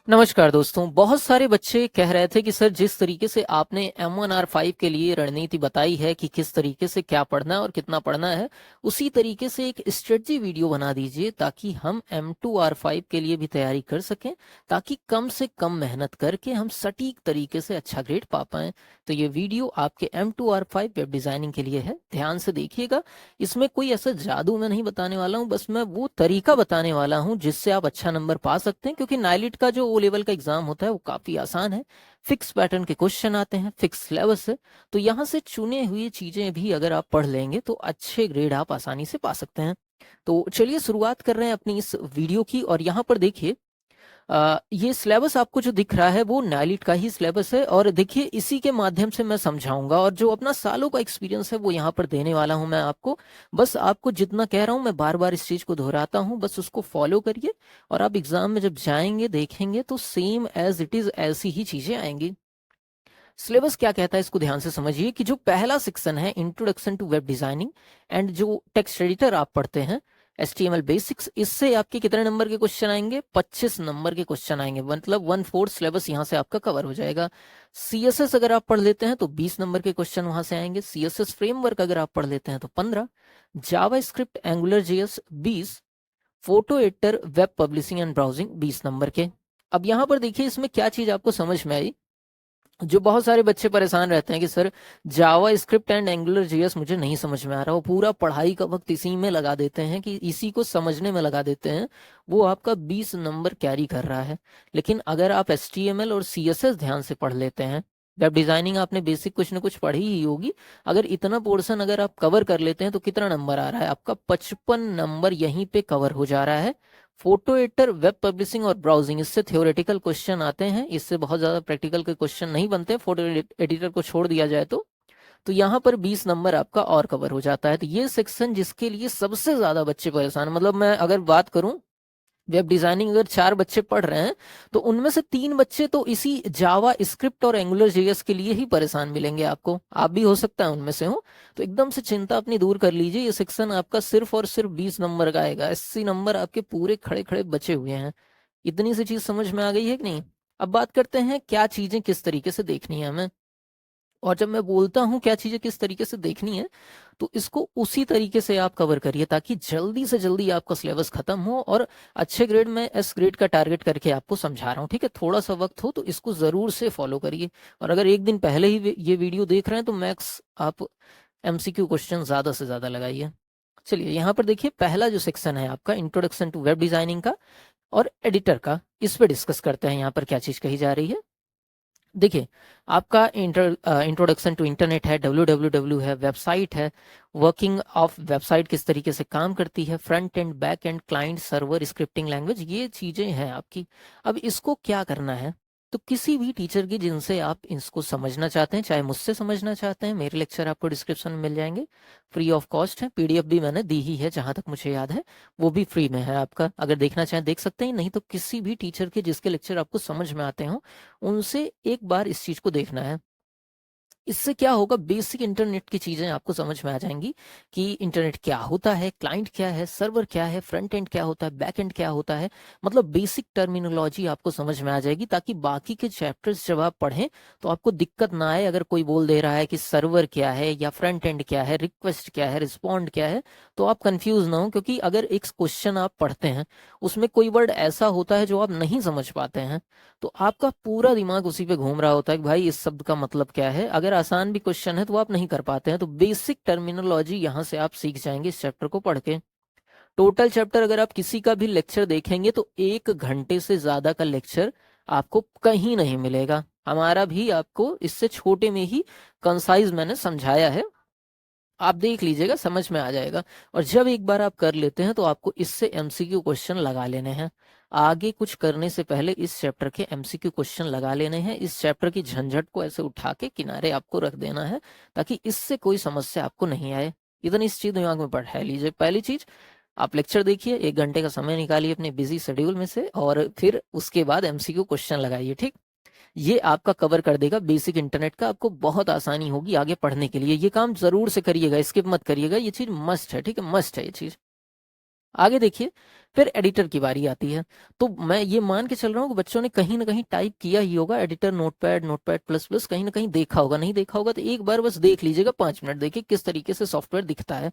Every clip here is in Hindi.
नमस्कार दोस्तों। बहुत सारे बच्चे कह रहे थे कि सर जिस तरीके से आपने M1R5 के लिए रणनीति बताई है कि किस तरीके से क्या पढ़ना है और कितना पढ़ना है, उसी तरीके से एक स्ट्रेटजी वीडियो बना दीजिए ताकि हम M2R5 के लिए भी तैयारी कर सकें, ताकि कम से कम मेहनत करके हम सटीक तरीके से अच्छा ग्रेड पा पाएं। तो ये वीडियो आपके M2R5 वेब डिजाइनिंग के लिए है, ध्यान से देखिएगा। इसमें कोई ऐसा जादू मैं नहीं बताने वाला हूँ, बस मैं वो तरीका बताने वाला हूँ जिससे आप अच्छा नंबर पा सकते हैं। क्योंकि नाइलिट का जो ओ लेवल का एग्जाम होता है वो काफी आसान है, फिक्स पैटर्न के क्वेश्चन आते हैं, फिक्स सिलेबस है। तो यहाँ से चुने हुई चीजें भी अगर आप पढ़ लेंगे तो अच्छे ग्रेड आप आसानी से पा सकते हैं। तो चलिए शुरुआत कर रहे हैं अपनी इस वीडियो की। और यहाँ पर देखिए, ये सिलेबस आपको जो दिख रहा है वो नाइलिट का ही सिलेबस है। और देखिए, इसी के माध्यम से मैं समझाऊंगा और जो अपना सालों का एक्सपीरियंस है वो यहाँ पर देने वाला हूँ मैं आपको। बस आपको जितना कह रहा हूँ मैं बार बार इस चीज को दोहराता हूँ, बस उसको फॉलो करिए और आप एग्जाम में जब जाएंगे देखेंगे तो सेम एज इट इज ऐसी ही चीजें आएंगी। सिलेबस क्या कहता है इसको ध्यान से समझिए कि जो पहला सेक्शन है introduction to web designing and जो टेक्स्ट एडिटर आप पढ़ते हैं, HTML बेसिक्स, इससे आपके कितने नंबर के क्वेश्चन आएंगे? 25 नंबर के क्वेश्चन आएंगे, मतलब 1/4 सिलेबस यहाँ से आपका कवर हो जाएगा। CSS अगर आप पढ़ लेते हैं तो 20 नंबर के क्वेश्चन वहां से आएंगे। CSS फ्रेमवर्क अगर आप पढ़ लेते हैं तो 15, JavaScript Angular JS 20, photo editor web publishing and browsing 20 number के। अब यहाँ पर देखिए इसमें क्या चीज आपको समझ में आई। जो बहुत सारे बच्चे परेशान रहते हैं कि sir Java script and angular JS मुझे नहीं समझ में आ रहा, वो पूरा पढ़ाई का वक्त इसी में लगा देते हैं कि इसी को समझने में लगा देते हैं, वो आपका 20 नंबर कैरी कर रहा है। लेकिन अगर आप HTML और CSS ध्यान से पढ़ लेते हैं, वेब डिजाइनिंग आपने बेसिक कुछ ना कुछ पढ़ी ही होगी, अगर इतना पोर्शन अगर आप कवर कर लेते हैं तो कितना नंबर आ रहा है आपका? 55 नंबर यहीं पे कवर हो जा रहा है। फोटो एडिटर वेब पब्लिशिंग और ब्राउजिंग, इससे थ्योरेटिकल क्वेश्चन आते हैं, इससे बहुत ज्यादा प्रैक्टिकल के क्वेश्चन नहीं बनते फोटो एडिटर को छोड़ दिया जाए तो यहाँ पर 20 नंबर आपका और कवर हो जाता है। तो ये सेक्शन जिसके लिए सबसे ज्यादा बच्चे परेशान, मतलब मैं अगर बात करूं, वेब डिजाइनिंग अगर 4 बच्चे पढ़ रहे हैं तो उनमें से 3 बच्चे तो इसी जावा स्क्रिप्ट और एंगुलर जेएस के लिए ही परेशान मिलेंगे आपको। आप भी हो सकता है उनमें से हो। तो एकदम से चिंता अपनी दूर कर लीजिए, ये सेक्शन आपका सिर्फ और सिर्फ 20 नंबर का आएगा। 80 नंबर आपके पूरे खड़े खड़े बचे हुए हैं। इतनी सी चीज समझ में आ गई है कि नहीं? अब बात करते हैं क्या चीजें किस तरीके से देखनी है हमें। और जब मैं बोलता हूँ क्या चीजें किस तरीके से देखनी है, तो इसको उसी तरीके से आप कवर करिए ताकि जल्दी से जल्दी आपका सिलेबस खत्म हो और अच्छे ग्रेड में S ग्रेड का टारगेट करके आपको समझा रहा हूँ। ठीक है, थोड़ा सा वक्त हो तो इसको जरूर से फॉलो करिए। और अगर एक दिन पहले ही ये वीडियो देख रहे हैं तो मैक्स आप MCQ क्वेश्चन ज्यादा से ज्यादा लगाइए। चलिए यहाँ पर देखिए, पहला जो सेक्शन है आपका इंट्रोडक्शन टू वेब डिजाइनिंग का और एडिटर का, इस पे डिस्कस करते हैं यहाँ पर क्या चीज कही जा रही है। देखिए, आपका इंट्रोडक्शन टू इंटरनेट है, WWW है, वेबसाइट है, वर्किंग ऑफ वेबसाइट किस तरीके से काम करती है, front end back and client server scripting language, ये चीजें हैं आपकी। अब इसको क्या करना है, तो किसी भी टीचर की जिनसे आप इसको समझना चाहते हैं, चाहे मुझसे समझना चाहते हैं, मेरे लेक्चर आपको डिस्क्रिप्शन में मिल जाएंगे, फ्री ऑफ कॉस्ट है। PDF भी मैंने दी ही है जहां तक मुझे याद है, वो भी फ्री में है आपका, अगर देखना चाहें देख सकते हैं। नहीं तो किसी भी टीचर के जिसके लेक्चर आपको समझ में आते हो उनसे एक बार इस चीज को देखना है। इससे क्या होगा, बेसिक इंटरनेट की चीजें आपको समझ में आ जाएंगी कि इंटरनेट क्या होता है, क्लाइंट क्या है, सर्वर क्या है, फ्रंट एंड क्या होता है, बैक एंड क्या होता है। मतलब बेसिक टर्मिनोलॉजी आपको समझ में आ जाएगी ताकि बाकी के चैप्टर्स जब आप पढ़ें तो आपको दिक्कत ना आए। अगर कोई बोल दे रहा है कि सर्वर क्या है या फ्रंट एंड क्या है, रिक्वेस्ट क्या है, रिस्पॉन्ड क्या है, तो आप कंफ्यूज ना हो। क्योंकि अगर एक क्वेश्चन आप पढ़ते हैं उसमें कोई वर्ड ऐसा होता है जो आप नहीं समझ पाते हैं, तो आपका पूरा दिमाग उसी पे घूम रहा होता है कि भाई इस शब्द का मतलब क्या है। अगर आसान भी क्वेश्चन है तो आप नहीं कर पाते हैं। तो बेसिक टर्मिनोलॉजी यहाँ से आप सीख जाएंगे इस चैप्टर को पढ़ के। टोटल चैप्टर अगर आप किसी का भी लेक्चर देखेंगे तो 1 घंटे से ज्यादा का लेक्चर आपको कहीं नहीं मिलेगा। हमारा भी आपको इससे छोटे में ही कंसाइज मैंने समझाया है, आप देख लीजिएगा, समझ में आ जाएगा। और जब एक बार आप कर लेते हैं तो आपको इससे MCQ क्वेश्चन लगा लेने हैं। आगे कुछ करने से पहले इस चैप्टर के MCQ क्वेश्चन लगा लेने हैं। इस चैप्टर की झंझट को ऐसे उठा के किनारे आपको रख देना है ताकि इससे कोई समस्या आपको नहीं आए। इतनी इस चीज दिमाग में बैठा लीजिए। पहली चीज, आप लेक्चर देखिए, 1 घंटे का समय निकालिए अपने बिजी शेड्यूल में से और फिर उसके बाद MCQ क्वेश्चन लगाइए। ठीक, ये आपका कवर कर देगा बेसिक इंटरनेट का, आपको बहुत आसानी होगी आगे पढ़ने के लिए। ये काम जरूर से करिएगा, स्किप मत करिएगा, ये चीज मस्ट है। ठीक है, मस्ट है ये चीज। आगे देखिए, फिर एडिटर की बारी आती है। तो मैं ये मान के चल रहा हूँ कि बच्चों ने कहीं ना कहीं टाइप किया ही होगा editor, notepad, notepad plus plus, कहीं ना कहीं देखा होगा। नहीं देखा होगा तो एक बार बस देख लीजिएगा, 5 मिनट देखिए किस तरीके से सॉफ्टवेयर दिखता है।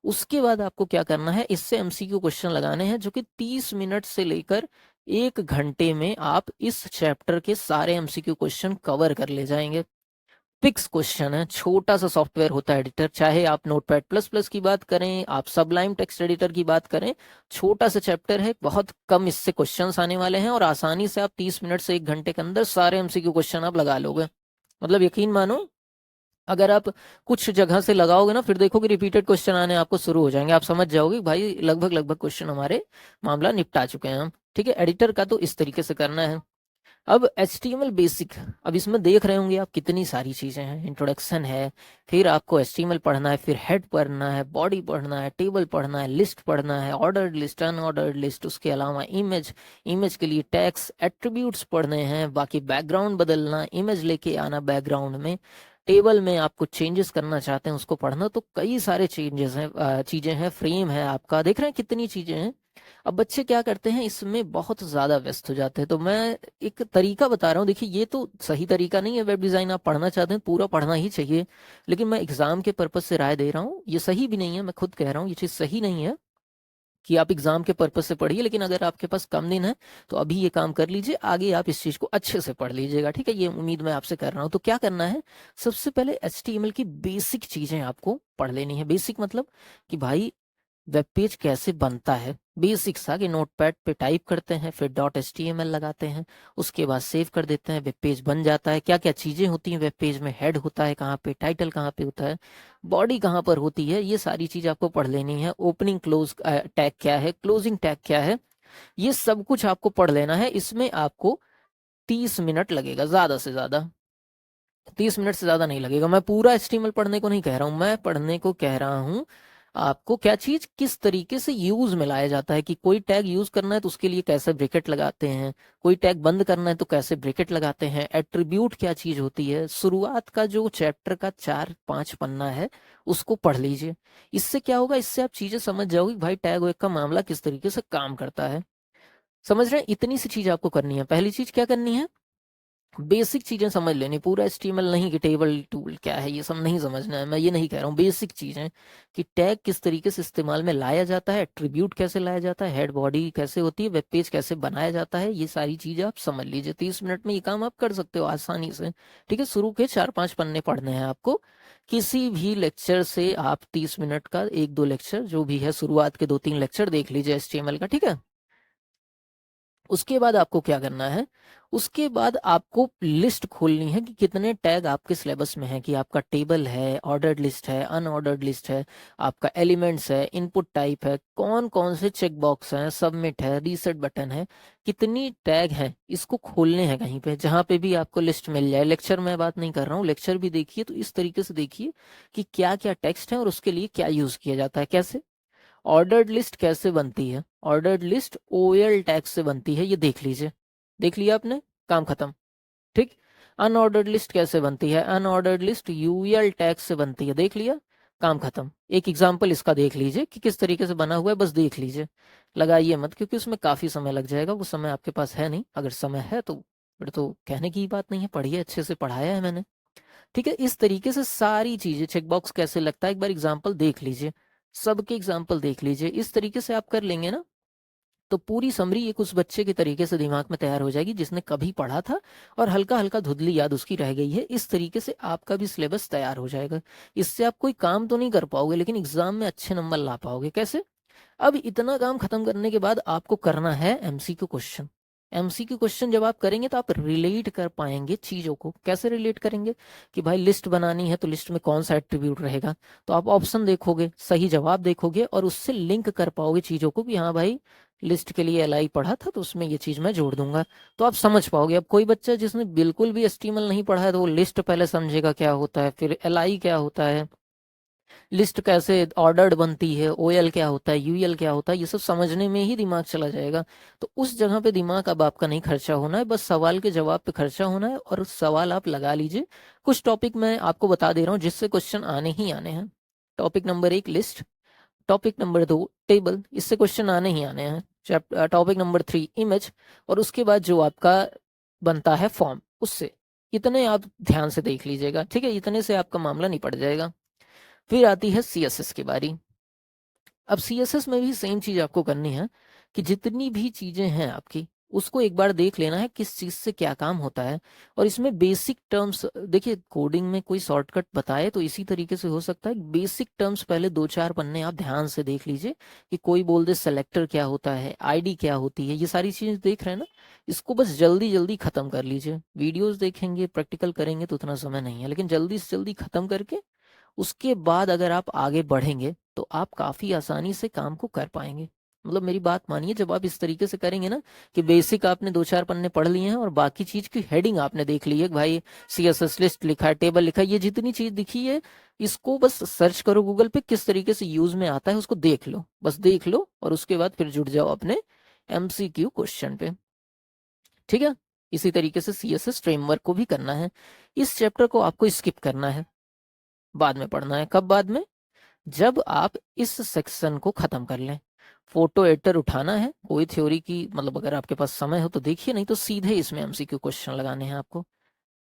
उसके बाद आपको क्या करना है, इससे एमसीक्यू क्वेश्चन लगाने हैं जो कि 30 मिनट से लेकर 1 घंटे में आप इस चैप्टर के सारे एमसीक्यू क्वेश्चन कवर कर ले जाएंगे। फिक्स क्वेश्चन है, छोटा सा सॉफ्टवेयर होता है एडिटर, चाहे आप नोटपैड प्लस प्लस की बात करें, आप सबलाइम टेक्स्ट एडिटर की बात करें, छोटा सा चैप्टर है, बहुत कम इससे क्वेश्चंस आने वाले हैं और आसानी से आप 30 मिनट से 1 घंटे के अंदर सारे एमसीक्यू क्वेश्चन आप लगा लोगे। मतलब यकीन मानो, अगर आप कुछ जगह से लगाओगे ना, फिर देखोगे रिपीटेड क्वेश्चन आने आपको शुरू हो जाएंगे, आप समझ जाओगे कि भाई लगभग लगभग क्वेश्चन हमारे मामला निपटा चुके हैं हम। ठीक है, एडिटर का तो इस तरीके से करना है। अब HTML बेसिक, अब इसमें देख रहे होंगे आप कितनी सारी चीजें हैं। इंट्रोडक्शन है, फिर आपको HTML पढ़ना है, फिर हेड पढ़ना है, बॉडी पढ़ना है, टेबल पढ़ना है, लिस्ट पढ़ना है, ऑर्डर्ड लिस्ट, अनऑर्डर्ड लिस्ट, उसके अलावा इमेज, इमेज के लिए टैग्स, एट्रीब्यूट्स पढ़ने हैं, बाकी बैकग्राउंड बदलना, इमेज लेके आना बैकग्राउंड में, टेबल में आप कुछ चेंजेस करना चाहते हैं उसको पढ़ना। तो कई सारे चेंजेस हैं, चीजें हैं, फ्रेम है आपका, देख रहे हैं कितनी चीजें हैं। अब बच्चे क्या करते हैं, इसमें बहुत ज्यादा व्यस्त हो जाते हैं। तो मैं एक तरीका बता रहा हूँ, देखिए ये तो सही तरीका नहीं है। वेब डिजाइन आप पढ़ना चाहते हैं पूरा पढ़ना ही चाहिए, लेकिन मैं एग्जाम के पर्पज से राय दे रहा हूँ, ये सही भी नहीं है, मैं खुद कह रहा हूँ ये चीज सही नहीं है कि आप एग्जाम के पर्पज से पढ़िए। लेकिन अगर आपके पास कम दिन है तो अभी ये काम कर लीजिए, आगे आप इस चीज को अच्छे से पढ़ लीजिएगा। ठीक है, ये उम्मीद मैं आपसे कर रहा हूँ। तो क्या करना है, सबसे पहले HTML की बेसिक चीजें आपको पढ़ लेनी है। बेसिक मतलब कि भाई वेब पेज कैसे बनता है, बेसिक सा, कि नोटपैड पे टाइप करते हैं, फिर .html लगाते हैं, उसके बाद सेव कर देते हैं, वेब पेज बन जाता है। क्या क्या चीजें होती हैं वेब पेज में, हेड होता है कहाँ पे, टाइटल कहाँ पे होता है, बॉडी कहाँ पर होती है, ये सारी चीज आपको पढ़ लेनी है। ओपनिंग क्लोज टैग क्या है, क्लोजिंग टैग क्या है, ये सब कुछ आपको पढ़ लेना है। इसमें आपको 30 मिनट लगेगा ज्यादा से ज्यादा, 30 मिनट से ज्यादा नहीं लगेगा। मैं पूरा HTML पढ़ने को नहीं कह रहा हूँ, मैं पढ़ने को कह रहा हूँ आपको क्या चीज किस तरीके से यूज में लाया जाता है, कि कोई टैग यूज करना है तो उसके लिए कैसे ब्रैकेट लगाते हैं, कोई टैग बंद करना है तो कैसे ब्रैकेट लगाते हैं, एट्रीब्यूट क्या चीज होती है। शुरुआत का जो चैप्टर का 4-5 पन्ना है उसको पढ़ लीजिए। इससे क्या होगा, इससे आप चीजें समझ जाओगे कि भाई टैग वैग का मामला किस तरीके से काम करता है। समझ रहे हैं, इतनी सी चीज आपको करनी है। पहली चीज क्या करनी है, बेसिक चीजें समझ लेनी, पूरा HTML नहीं कि टेबल टूल क्या है ये सब नहीं समझना है, मैं ये नहीं कह रहा हूँ। बेसिक चीजें कि टैग किस तरीके से इस्तेमाल में लाया जाता है, एट्रीब्यूट कैसे लाया जाता है, हेड बॉडी कैसे होती है, वेब पेज कैसे बनाया जाता है, ये सारी चीजें आप समझ लीजिए। 30 मिनट में ये काम आप कर सकते हो आसानी से। ठीक है, शुरू के 4-5 पन्ने पढ़ने हैं आपको। किसी भी लेक्चर से आप 30 मिनट का 1-2 लेक्चर जो भी है, शुरुआत के 2-3 लेक्चर देख लीजिए HTML का। ठीक है, उसके बाद आपको क्या करना है, उसके बाद आपको लिस्ट खोलनी है कि कितने टैग आपके सिलेबस में है, कि आपका टेबल है, ऑर्डर्ड लिस्ट है, अनऑर्डर्ड लिस्ट है, आपका एलिमेंट्स है, इनपुट टाइप है, कौन कौन से चेक बॉक्स हैं, सबमिट है, रीसेट बटन है, कितनी टैग है, इसको खोलने हैं कहीं पे जहां पे भी आपको लिस्ट मिल जाए। लेक्चर में बात नहीं कर रहा हूँ, लेक्चर भी देखिए तो इस तरीके से देखिए कि क्या क्या टेक्स्ट है और उसके लिए क्या यूज किया जाता है। कैसे ऑर्डर्ड लिस्ट कैसे बनती है, ऑर्डर्ड लिस्ट OL टैग से बनती है, ये देख लीजिए। देख लिया आपने, काम खत्म। ठीक, अनऑर्डर्ड लिस्ट कैसे बनती है, अनऑर्डर्ड लिस्ट UL टैग से बनती है, देख लिया, काम खत्म। एक एग्जांपल इसका देख लीजिए कि किस तरीके से बना हुआ है, बस देख लीजिए, लगाइए मत, क्योंकि उसमें काफी समय लग जाएगा, वो समय आपके पास है नहीं। अगर समय है तो फिर तो कहने की बात नहीं है, पढ़िए, अच्छे से पढ़ाया है मैंने। ठीक है, इस तरीके से सारी चीजें, चेकबॉक्स कैसे लगता है एक बार एग्जाम्पल देख लीजिए, सबके एग्जाम्पल देख लीजिए। इस तरीके से आप कर लेंगे ना, तो पूरी समरी एक उस बच्चे के तरीके से दिमाग में तैयार हो जाएगी जिसने कभी पढ़ा था और हल्का हल्का धुंधली याद उसकी रह गई है। इस तरीके से आपका भी सिलेबस तैयार हो जाएगा। इससे आप कोई काम तो नहीं कर पाओगे, लेकिन एग्जाम में अच्छे नंबर ला पाओगे। कैसे, अब इतना काम खत्म करने के बाद आपको करना है MCQ क्वेश्चन। MCQ क्वेश्चन जब आप करेंगे तो आप रिलेट कर पाएंगे चीजों को। कैसे रिलेट करेंगे, कि भाई लिस्ट बनानी है तो लिस्ट में कौन सा एट्रीब्यूट रहेगा, तो आप ऑप्शन देखोगे, सही जवाब देखोगे और उससे लिंक कर पाओगे चीजों को, कि हाँ भाई लिस्ट के लिए LI पढ़ा था तो उसमें ये चीज मैं जोड़ दूंगा, तो आप समझ पाओगे। अब कोई बच्चा जिसने बिल्कुल भी HTML नहीं पढ़ा है तो वो लिस्ट पहले समझेगा क्या होता है, फिर LI क्या होता है, लिस्ट कैसे ऑर्डर्ड बनती है, OL क्या होता है, UL क्या होता है, ये सब समझने में ही दिमाग चला जाएगा। तो उस जगह पे दिमाग अब आपका नहीं खर्चा होना है, बस सवाल के जवाब पे खर्चा होना है और सवाल आप लगा लीजिए। कुछ टॉपिक मैं आपको बता दे रहा हूँ जिससे क्वेश्चन आने ही आने हैं। Topic number 1 list, topic number 2 table, इससे क्वेश्चन आने ही आने हैं। टॉपिक नंबर 3 इमेज, और उसके बाद जो आपका बनता है फॉर्म, उससे इतने आप ध्यान से देख लीजिएगा, ठीक है। इतने से आपका मामला निपट जाएगा। फिर आती है CSS की बारी। अब CSS में भी सेम चीज आपको करनी है कि जितनी भी चीजें हैं आपकी, उसको एक बार देख लेना है किस चीज से क्या काम होता है। और इसमें बेसिक टर्म्स, देखिए कोडिंग में कोई शॉर्टकट बताए तो इसी तरीके से हो सकता है। बेसिक टर्म्स पहले 2-4 पन्ने आप ध्यान से देख लीजिए कि कोई बोल दे सेलेक्टर क्या होता है, आईडी क्या होती है, ये सारी चीजें देख रहे हैं ना। इसको बस जल्दी जल्दी खत्म कर लीजिए। वीडियोस देखेंगे, प्रैक्टिकल करेंगे तो उतना समय नहीं है, लेकिन जल्दी से जल्दी खत्म करके उसके बाद अगर आप आगे बढ़ेंगे तो आप काफी आसानी से काम को कर पाएंगे। मतलब मेरी बात मानिए, जब आप इस तरीके से करेंगे ना कि बेसिक आपने 2-4 पन्ने पढ़ लिए हैं और बाकी चीज की हेडिंग आपने देख ली है, भाई CSS लिस्ट लिखा है, टेबल लिखा है, ये जितनी चीज दिखी है इसको बस सर्च करो गूगल पे, किस तरीके से यूज में आता है उसको देख लो, बस देख लो, और उसके बाद फिर जुड़ जाओ अपने MCQ क्वेश्चन पे, ठीक है। इसी तरीके से CSS फ्रेमवर्क को भी करना है। इस चैप्टर को आपको स्किप करना है, बाद में पढ़ना है। कब बाद में? जब आप इस सेक्शन को खत्म कर लें। फोटो एडिटर उठाना है, कोई थ्योरी की, मतलब अगर आपके पास समय हो तो देखिए, नहीं तो सीधे इसमें MCQ क्वेश्चन लगाने हैं आपको,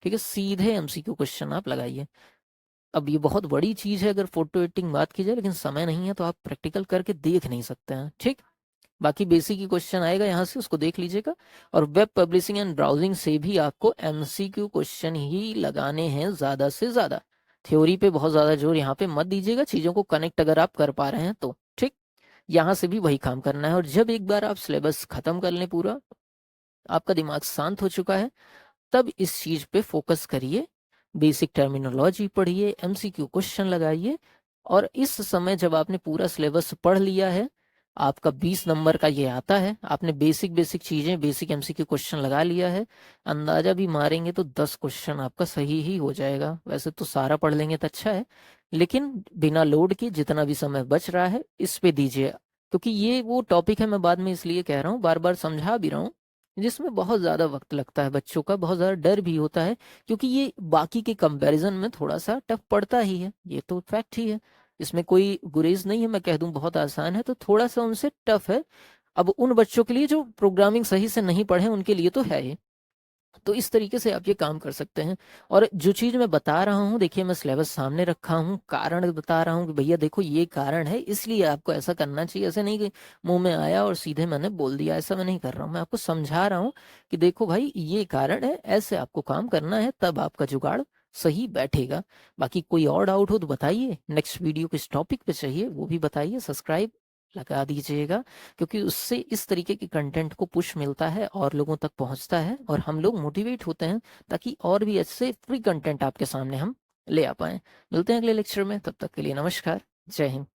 ठीक है। सीधे MCQ क्वेश्चन आप लगाइए। अब ये बहुत बड़ी चीज है, अगर फोटो एडिटिंग बात की जाए, लेकिन समय नहीं है तो आप प्रैक्टिकल करके देख नहीं सकते हैं, ठीक। बाकी बेसिक ही क्वेश्चन आएगा यहाँ से, उसको देख लीजिएगा। और वेब पब्लिशिंग एंड ब्राउजिंग से भी आपको MCQ क्वेश्चन ही लगाने हैं ज्यादा से ज्यादा। थ्योरी पे बहुत ज्यादा जोर यहाँ पे मत दीजिएगा, चीजों को कनेक्ट अगर आप कर पा रहे हैं तो, ठीक। यहाँ से भी वही काम करना है। और जब एक बार आप सिलेबस खत्म कर लें पूरा, आपका दिमाग शांत हो चुका है, तब इस चीज पे फोकस करिए। बेसिक टर्मिनोलॉजी पढ़िए, MCQ क्वेश्चन लगाइए। और इस समय जब आपने पूरा सिलेबस पढ़ लिया है, आपका 20 नंबर का ये आता है, आपने बेसिक बेसिक चीजें, बेसिक MCQ क्वेश्चन लगा लिया है, अंदाजा भी मारेंगे तो 10 क्वेश्चन आपका सही ही हो जाएगा। वैसे तो सारा पढ़ लेंगे तो अच्छा है, लेकिन बिना लोड के जितना भी समय बच रहा है इस पे दीजिए। क्योंकि ये वो टॉपिक है, मैं बाद में इसलिए कह रहा हूँ, बार बार समझा भी रहा हूँ, जिसमें बहुत ज़्यादा वक्त लगता है, बच्चों का बहुत ज़्यादा डर भी होता है, क्योंकि ये बाकी के कंपैरिजन में थोड़ा सा टफ पड़ता ही है, ये तो फैक्ट ही है। इसमें कोई गुरेज नहीं है, मैं कह दूं बहुत आसान है तो थोड़ा सा उनसे टफ है। अब उन बच्चों के लिए जो प्रोग्रामिंग सही से नहीं पढ़े उनके लिए तो है ये। तो इस तरीके से आप ये काम कर सकते हैं। और जो चीज मैं बता रहा हूँ, देखिए मैं सिलेबस सामने रखा हूँ, कारण बता रहा हूँ कि भैया देखो ये कारण है, इसलिए आपको ऐसा करना चाहिए। ऐसे नहीं कि मुंह में आया और सीधे मैंने बोल दिया, ऐसा मैं नहीं कर रहा हूँ। मैं आपको समझा रहा हूँ कि देखो भाई ये कारण है, ऐसे आपको काम करना है, तब आपका जुगाड़ सही बैठेगा। बाकी कोई और डाउट हो तो बताइए, नेक्स्ट वीडियो किस टॉपिक पे चाहिए वो भी बताइए, सब्सक्राइब लगा दीजिएगा, क्योंकि उससे इस तरीके के कंटेंट को पुश मिलता है और लोगों तक पहुंचता है, और हम लोग मोटिवेट होते हैं, ताकि और भी अच्छे फ्री कंटेंट आपके सामने हम ले आ पाएं। मिलते हैं अगले लेक्चर में, तब तक के लिए नमस्कार, जय हिंद।